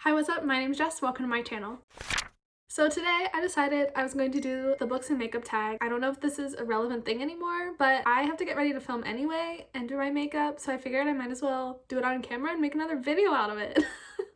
Hi, what's up? My name's Jess. Welcome to my channel. So today I decided I was going to do the books and makeup tag. I don't know if this is a relevant thing anymore, but I have to get ready to film anyway and do my makeup, so I figured I might as well do it on camera and make another video out of it.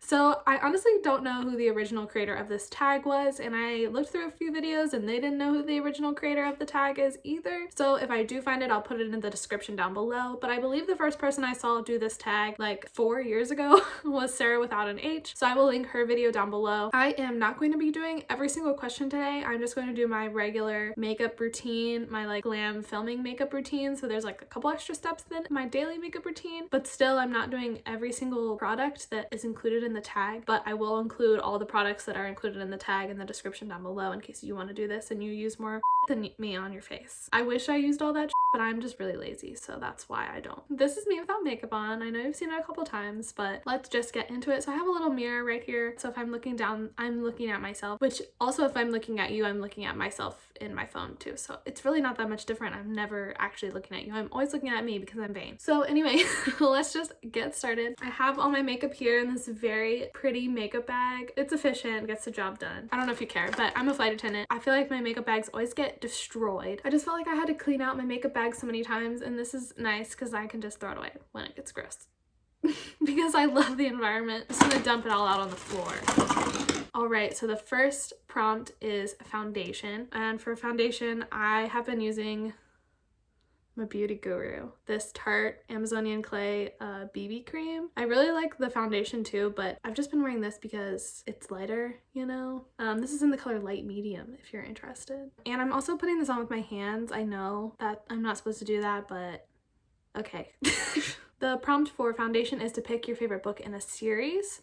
So I honestly don't know who the original creator of this tag was, and I looked through a few videos and they didn't know who the original creator of the tag is either. So if I do find it, I'll put it in the description down below. But I believe the first person I saw do this tag like 4 years ago was Sarah without an H. So I will link her video down below. I am not going to be doing every single question today. I'm just going to do my regular makeup routine, my like glam filming makeup routine. So there's like a couple extra steps than my daily makeup routine, but still I'm not doing every single product that is included in the tag, but I will include all the products that are included in the tag in the description down below in case you want to do this and you use more than me on your face. I wish I used all that but I'm just really lazy, so that's why I don't. This is me without makeup on. I know you've seen it a couple times, but let's just get into it. So I have a little mirror right here. So if I'm looking down, I'm looking at myself, which also if I'm looking at you, I'm looking at myself in my phone too. So it's really not that much different. I'm never actually looking at you. I'm always looking at me because I'm vain. So anyway, let's just get started. I have all my makeup here in this very pretty makeup bag. It's efficient, gets the job done. I don't know if you care, but I'm a flight attendant. I feel like my makeup bags always get destroyed. I just felt like I had to clean out my makeup bag so many times, and this is nice because I can just throw it away when it gets gross. Because I love the environment. I'm just gonna dump it all out on the floor. Alright, so the first prompt is foundation, and for foundation I have been using my beauty guru, this Tarte Amazonian Clay BB cream. I really like the foundation too, but I've just been wearing this because it's lighter, you know? This is in the color light medium if you're interested. And I'm also putting this on with my hands. I know that I'm not supposed to do that, but okay. The prompt for foundation is to pick your favorite book in a series.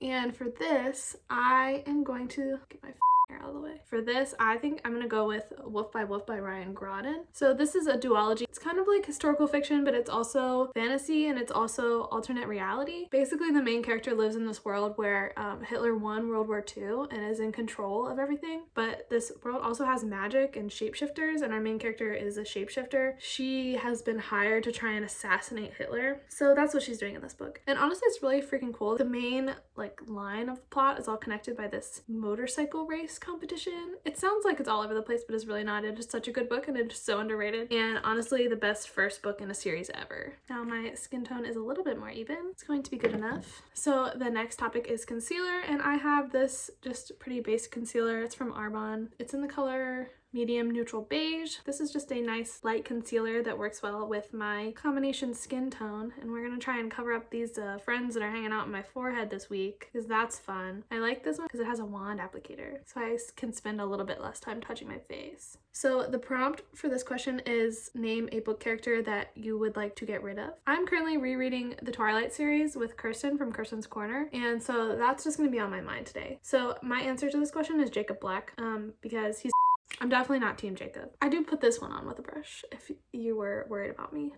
And for this, I am going to get my hair out of the way. For this, I think I'm gonna go with Wolf by Ryan Groden. So this is a duology. It's kind of like historical fiction, but it's also fantasy and it's also alternate reality. Basically, the main character lives in this world where Hitler won World War II and is in control of everything. But this world also has magic and shapeshifters, and our main character is a shapeshifter. She has been hired to try and assassinate Hitler. So that's what she's doing in this book. And honestly, it's really freaking cool. The main like line of the plot is all connected by this motorcycle race competition. It sounds like it's all over the place, but it's really not. It is such a good book and it's so underrated, and honestly the best first book in a series ever. Now my skin tone is a little bit more even. It's going to be good enough. So the next topic is concealer, and I have this just pretty basic concealer. It's from Arbonne. It's in the color medium neutral beige. This is just a nice light concealer that works well with my combination skin tone, and we're gonna try and cover up these friends that are hanging out on my forehead this week because that's fun. I like this one because it has a wand applicator, so I can spend a little bit less time touching my face. So the prompt for this question is name a book character that you would like to get rid of. I'm currently rereading the Twilight series with Kirsten from Kirsten's Corner, and so that's just gonna be on my mind today. So my answer to this question is Jacob Black, because I'm definitely not Team Jacob. I do put this one on with a brush if you were worried about me.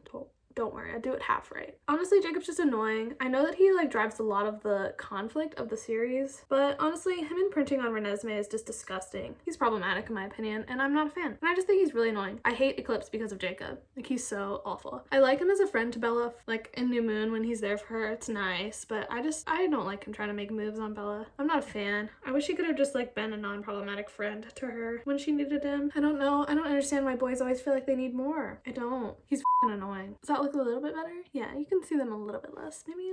Don't worry, I do it half right. Honestly, Jacob's just annoying. I know that he like drives a lot of the conflict of the series, but honestly, him imprinting on Renesmee is just disgusting. He's problematic in my opinion, and I'm not a fan. And I just think he's really annoying. I hate Eclipse because of Jacob. Like, he's so awful. I like him as a friend to Bella, like in New Moon when he's there for her. It's nice, but I don't like him trying to make moves on Bella. I'm not a fan. I wish he could have just like been a non-problematic friend to her when she needed him. I don't know. I don't understand why boys always feel like they need more. I don't. He's f***ing annoying. Does that look a little bit better? Yeah, you can see them a little bit less. Maybe.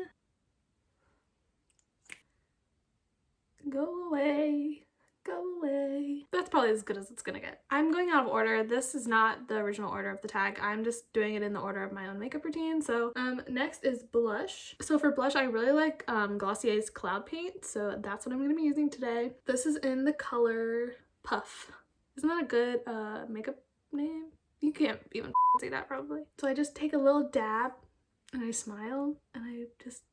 Go away. Go away. That's probably as good as it's gonna get. I'm going out of order. This is not the original order of the tag. I'm just doing it in the order of my own makeup routine. So next is blush. So for blush, I really like Glossier's Cloud Paint. So that's what I'm gonna be using today. This is in the color Puff. Isn't that a good makeup name? You can't even say that probably. So I just take a little dab and I smile and I just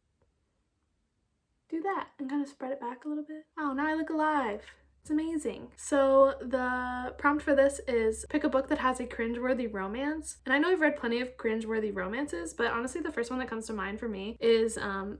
do that and kind of spread it back a little bit. Oh, now I look alive. It's amazing. So the prompt for this is pick a book that has a cringe-worthy romance. And I know I've read plenty of cringe-worthy romances, but honestly the first one that comes to mind for me is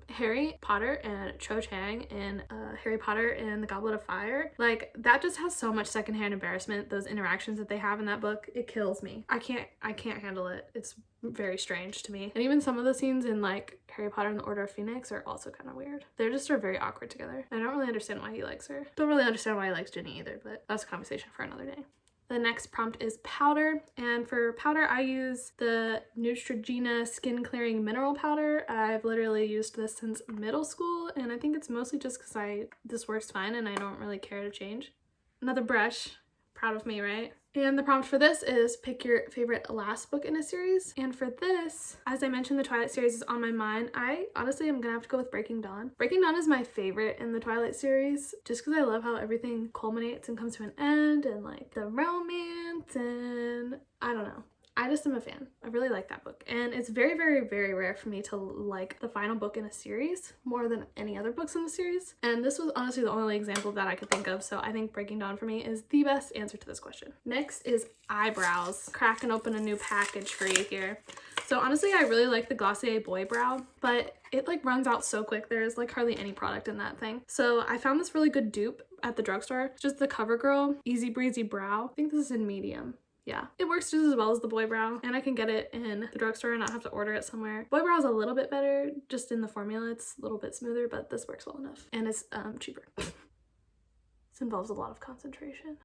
Harry Potter and Cho Chang in Harry Potter and the Goblet of Fire. Like, that just has so much secondhand embarrassment, those interactions that they have in that book. It kills me. I can't handle it. It's very strange to me. And even some of the scenes in like Harry Potter and the Order of Phoenix are also kind of weird. They just are very awkward together. I don't really understand why he likes her. Don't really understand why he likes Ginny either, but that's a conversation for another day. The next prompt is powder, and for powder I use the Neutrogena skin clearing mineral powder. I've literally used this since middle school, and I think it's mostly just because this works fine and I don't really care to change. Another brush. Proud of me, right? And the prompt for this is pick your favorite last book in a series. And for this, as I mentioned, the Twilight series is on my mind. I honestly am gonna have to go with Breaking Dawn. Breaking Dawn is my favorite in the Twilight series just because I love how everything culminates and comes to an end, and like the romance, and I don't know. I just am a fan. I really like that book. And it's very, very, very rare for me to like the final book in a series more than any other books in the series. And this was honestly the only example that I could think of. So I think Breaking Dawn for me is the best answer to this question. Next is eyebrows. Cracking open a new package for you here. So honestly, I really like the Glossier Boy Brow, but it like runs out so quick. There's like hardly any product in that thing. So I found this really good dupe at the drugstore. It's just the CoverGirl Easy Breezy Brow. I think this is in medium. Yeah, it works just as well as the Boy Brow, and I can get it in the drugstore and not have to order it somewhere. Boy Brow is a little bit better just in the formula. It's a little bit smoother, but this works well enough, and it's cheaper. This involves a lot of concentration.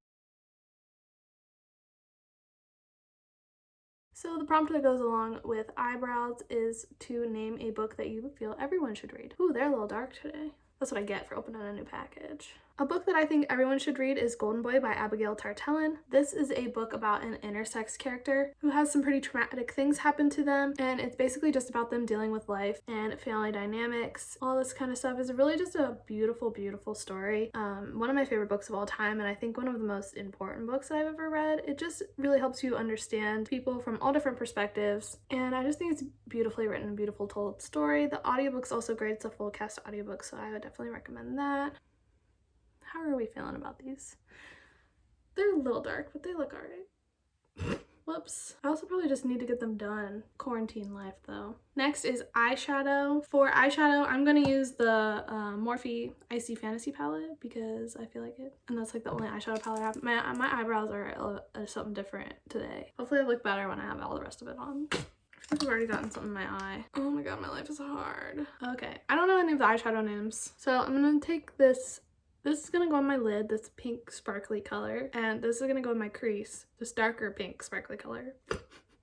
So the prompt that goes along with eyebrows is to name a book that you feel everyone should read. Ooh, they're a little dark today. That's what I get for opening a new package. A book that I think everyone should read is Golden Boy by Abigail Tartellin. This is a book about an intersex character who has some pretty traumatic things happen to them, and it's basically just about them dealing with life and family dynamics. All this kind of stuff is really just a beautiful, beautiful story. One of my favorite books of all time, and I think one of the most important books that I've ever read. It just really helps you understand people from all different perspectives, and I just think it's beautifully written, beautiful told story. The audiobook's also great. It's a full cast audiobook, so I would definitely recommend that. How are we feeling about these? They're a little dark, but they look alright. Whoops. I also probably just need to get them done. Quarantine life though. Next is eyeshadow. For eyeshadow, I'm gonna use the Morphe Icy Fantasy palette because I feel like it. And that's like the only eyeshadow palette I have. My eyebrows are something different today. Hopefully I look better when I have all the rest of it on. I've already gotten something in my eye. Oh my god, my life is hard. Okay, I don't know any of the eyeshadow names. So I'm gonna take this. This is gonna go on my lid, this pink sparkly color, and this is gonna go in my crease, this darker pink sparkly color.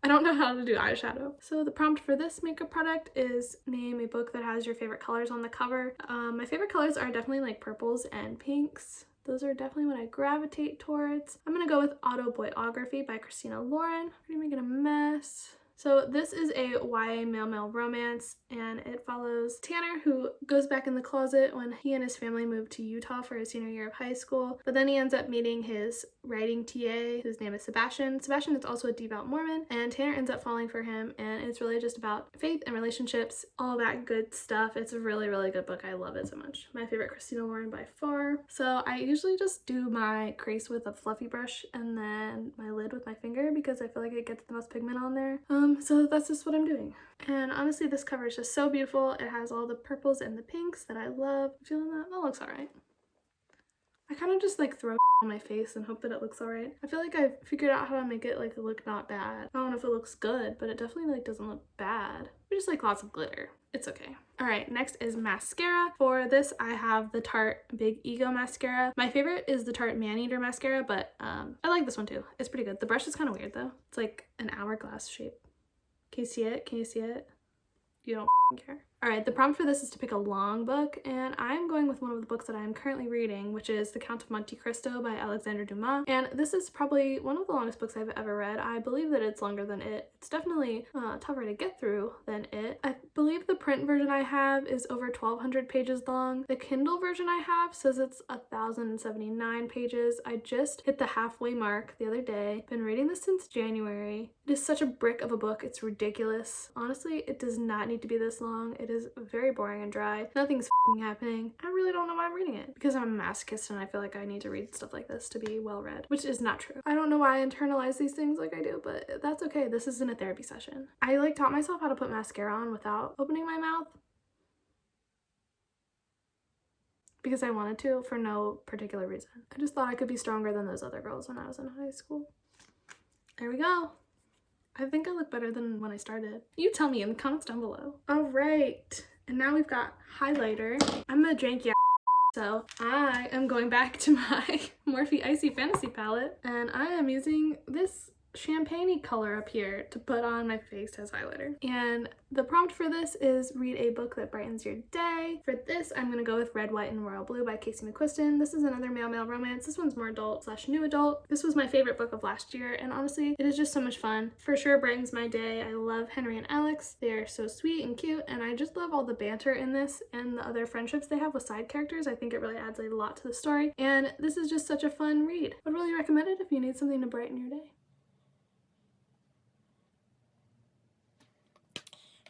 I don't know how to do eyeshadow. So the prompt for this makeup product is name a book that has your favorite colors on the cover. My favorite colors are definitely like purples and pinks. Those are definitely what I gravitate towards. I'm gonna go with Autobiography by Christina Lauren. Already making a mess. So this is a YA male romance, and it follows Tanner, who goes back in the closet when he and his family moved to Utah for his senior year of high school, but then he ends up meeting his writing TA, whose name is Sebastian. Sebastian is also a devout Mormon, and Tanner ends up falling for him, and it's really just about faith and relationships, all that good stuff. It's a really, really good book. I love it so much. My favorite Christina Lauren by far. So I usually just do my crease with a fluffy brush and then my lid with my finger because I feel like it gets the most pigment on there. So that's just what I'm doing. And honestly, this cover is just so beautiful. It has all the purples and the pinks that I love. Feeling that? That looks alright. I kind of just like throw on my face and hope that it looks alright. I feel like I've figured out how to make it like look not bad. I don't know if it looks good, but it definitely like doesn't look bad. We just like lots of glitter. It's okay. Alright, next is mascara. For this, I have the Tarte Big Ego mascara. My favorite is the Tarte Maneater mascara, but I like this one too. It's pretty good. The brush is kind of weird though. It's like an hourglass shape. Can you see it? Can you see it? You don't care. Alright, the prompt for this is to pick a long book, and I'm going with one of the books that I am currently reading, which is The Count of Monte Cristo by Alexandre Dumas. And this is probably one of the longest books I've ever read. I believe that it's longer than it. It's definitely tougher to get through than it. I believe the print version I have is over 1,200 pages long. The Kindle version I have says it's 1,079 pages. I just hit the halfway mark the other day. Been reading this since January. It is such a brick of a book. It's ridiculous. Honestly, it does not need to be this long. It is very boring and dry. Nothing's happening. I really don't know why I'm reading it. Because I'm a masochist and I feel like I need to read stuff like this to be well read, which is not true. I don't know why I internalize these things like I do, but that's okay. This isn't a therapy session. I like taught myself how to put mascara on without opening my mouth because I wanted to for no particular reason. I just thought I could be stronger than those other girls when I was in high school. There we go. I think I look better than when I started. You tell me in the comments down below. All right, and now we've got highlighter. I'm a janky so I am going back to my Morphe Icy Fantasy palette, and I am using this champagne-y color up here to put on my face as highlighter. And the prompt for this is read a book that brightens your day. For this, I'm gonna go with Red, White, and Royal Blue by Casey McQuiston. This is another male romance. This one's more adult / new adult. This was my favorite book of last year, and honestly, it is just so much fun. For sure brightens my day. I love Henry and Alex. They are so sweet and cute, and I just love all the banter in this and the other friendships they have with side characters. I think it really adds a lot to the story, and this is just such a fun read. Would really recommend it if you need something to brighten your day.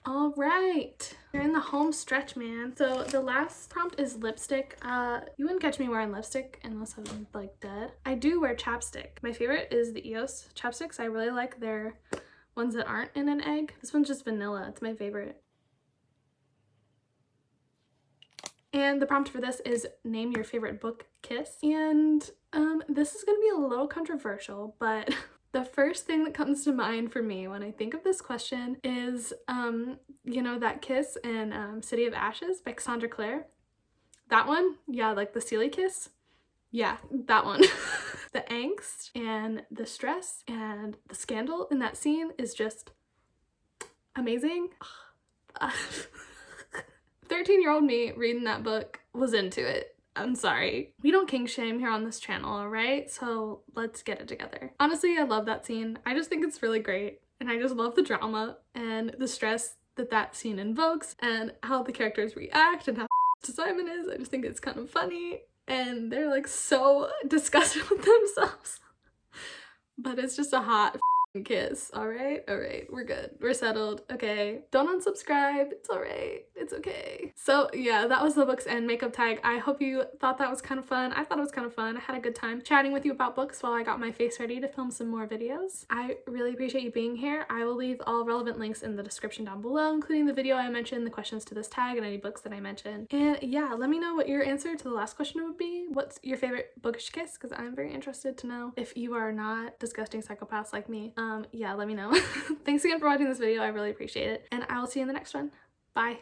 All right, we're in the home stretch, man. So the last prompt is lipstick. You wouldn't catch me wearing lipstick unless I'm like dead. I do wear chapstick. My favorite is the EOS chapsticks. I really like their ones that aren't in an egg. This one's just vanilla. It's my favorite. And the prompt for this is name your favorite book kiss. And this is gonna be a little controversial, but the first thing that comes to mind for me when I think of this question is, you know, that kiss in City of Ashes by Cassandra Clare. That one? Yeah, like the Sealy kiss. Yeah, that one. The angst and the stress and the scandal in that scene is just amazing. 13-year-old me reading that book was into it. I'm sorry. We don't kink shame here on this channel, alright? So let's get it together. Honestly, I love that scene. I just think it's really great. And I just love the drama and the stress that that scene invokes and how the characters react and how Simon is. I just think it's kind of funny. And they're like so disgusted with themselves. But it's just a hot kiss, alright? Alright, we're good. We're settled. Okay. Don't unsubscribe. It's alright. It's okay. So yeah, that was the books and makeup tag. I hope you thought that was kind of fun. I thought it was kind of fun. I had a good time chatting with you about books while I got my face ready to film some more videos. I really appreciate you being here. I will leave all relevant links in the description down below, including the video I mentioned, the questions to this tag, and any books that I mentioned. And yeah, let me know what your answer to the last question would be. What's your favorite bookish kiss? Because I'm very interested to know if you are not disgusting psychopaths like me. Yeah, let me know. Thanks again for watching this video. I really appreciate it. And I will see you in the next one. Bye.